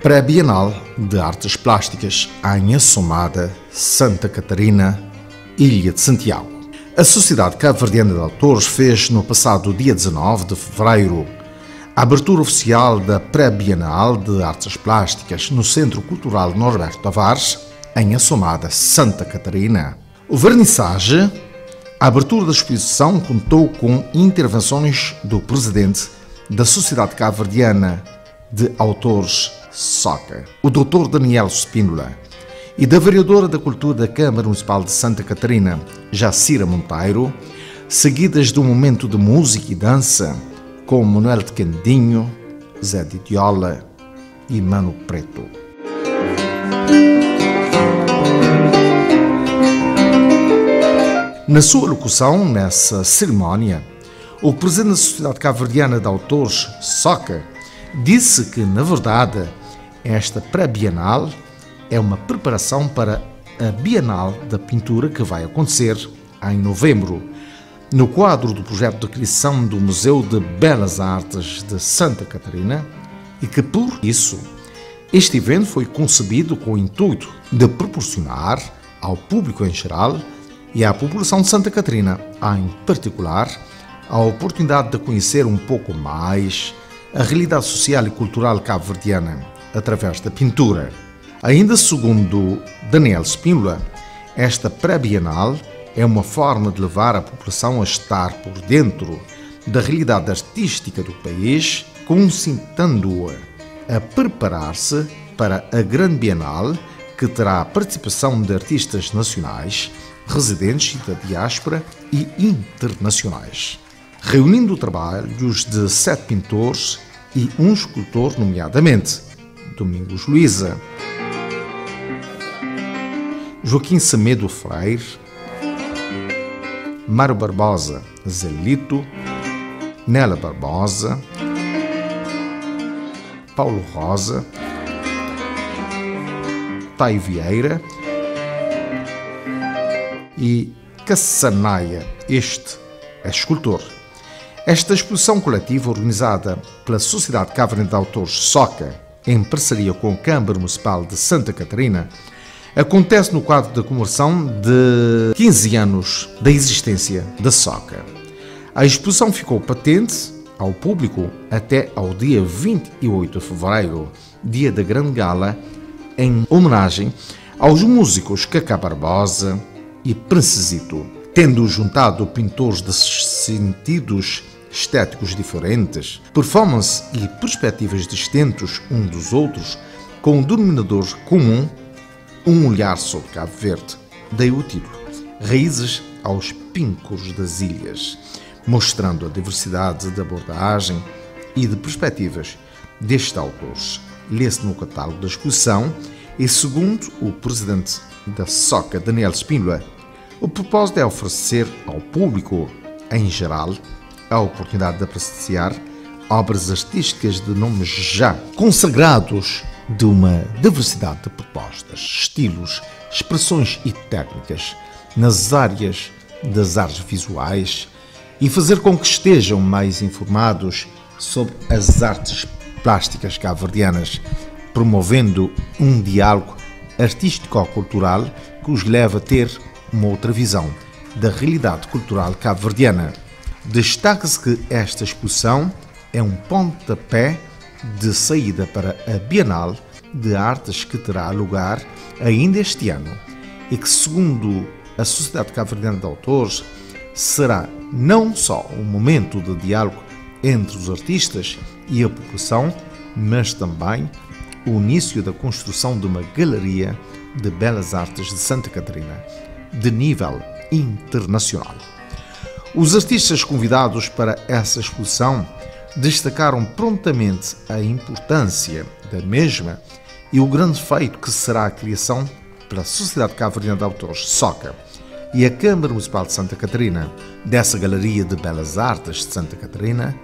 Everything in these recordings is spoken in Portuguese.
Pré-Bienal de Artes Plásticas em Assomada, Santa Catarina, Ilha de Santiago. A Sociedade Cabo-Verdiana de Autores fez no passado dia 19 de fevereiro a abertura oficial da Pré-Bienal de Artes Plásticas no Centro Cultural Norberto Tavares, em Assomada, Santa Catarina. O vernissage, a abertura da exposição, contou com intervenções do presidente da Sociedade Cabo-Verdiana de Autores SOCA, o Dr. Daniel Spínola, e da vereadora da Cultura da Câmara Municipal de Santa Catarina, Jacira Monteiro, seguidas de um momento de música e dança com Manuel de Candinho, Zé de Diola e Mano Preto. Na sua locução nessa cerimónia, o presidente da Sociedade Cabo-Verdiana de Autores SOCA disse que, na verdade, esta pré-bienal é uma preparação para a Bienal da Pintura que vai acontecer em novembro, no quadro do projeto de criação do Museu de Belas Artes de Santa Catarina, e que, por isso, este evento foi concebido com o intuito de proporcionar ao público em geral e à população de Santa Catarina, em particular, a oportunidade de conhecer um pouco mais a realidade social e cultural cabo-verdiana através da pintura. Ainda segundo Daniel Spínola, esta pré-bienal é uma forma de levar a população a estar por dentro da realidade artística do país, concitando-a a preparar-se para a grande Bienal, que terá a participação de artistas nacionais, residentes da diáspora e internacionais, reunindo trabalhos de 7 pintores e um escultor, nomeadamente Domingos Luiza, Joaquim Semedo Freire, Mário Barbosa Zelito, Néla Barbosa, Paulo Rosa, Taio Vieira e Cassanaia, este é escultor. Esta exposição coletiva, organizada pela Sociedade Cabo-Verdiana de Autores SOCA, em parceria com a Câmara Municipal de Santa Catarina, acontece no quadro da comemoração de 15 anos da existência da SOCA. A exposição ficou patente ao público até ao dia 28 de fevereiro, dia da grande gala, em homenagem aos músicos Cacá Barbosa e Princesito, tendo juntado pintores de sentidos estéticos diferentes, performance e perspectivas distintos uns dos outros, com um denominador comum, um olhar sobre Cabo Verde. Daí o título, Raízes aos Pincos das Ilhas, mostrando a diversidade de abordagem e de perspectivas destes autores. Lê-se no catálogo da exposição e, segundo o presidente da SOCA, Daniel Spínola, o propósito é oferecer ao público, em geral, a oportunidade de apreciar obras artísticas de nomes já consagrados, de uma diversidade de propostas, estilos, expressões e técnicas nas áreas das artes visuais e fazer com que estejam mais informados sobre as artes plásticas cabo-verdianas, promovendo um diálogo artístico-cultural que os leva a ter uma outra visão da realidade cultural cabo-verdiana. Destaca-se que esta exposição é um pontapé de saída para a Bienal de Artes que terá lugar ainda este ano e que, segundo a Sociedade Cabo-Verdiana de Autores, será não só um momento de diálogo entre os artistas e a população, mas também o início da construção de uma galeria de belas artes de Santa Catarina de nível internacional. Os artistas convidados para essa exposição destacaram prontamente a importância da mesma e o grande feito que será a criação pela Sociedade Cabo-Verdiana de Autores SOCA e a Câmara Municipal de Santa Catarina dessa Galeria de Belas Artes de Santa Catarina,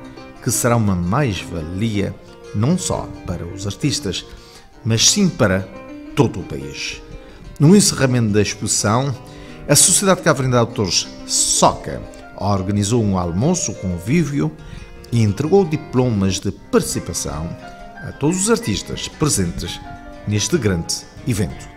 que será uma mais-valia não só para os artistas, mas sim para todo o país. No encerramento da exposição, a Sociedade Cabo-Verdiana de Autores SOCA organizou um almoço convívio e entregou diplomas de participação a todos os artistas presentes neste grande evento.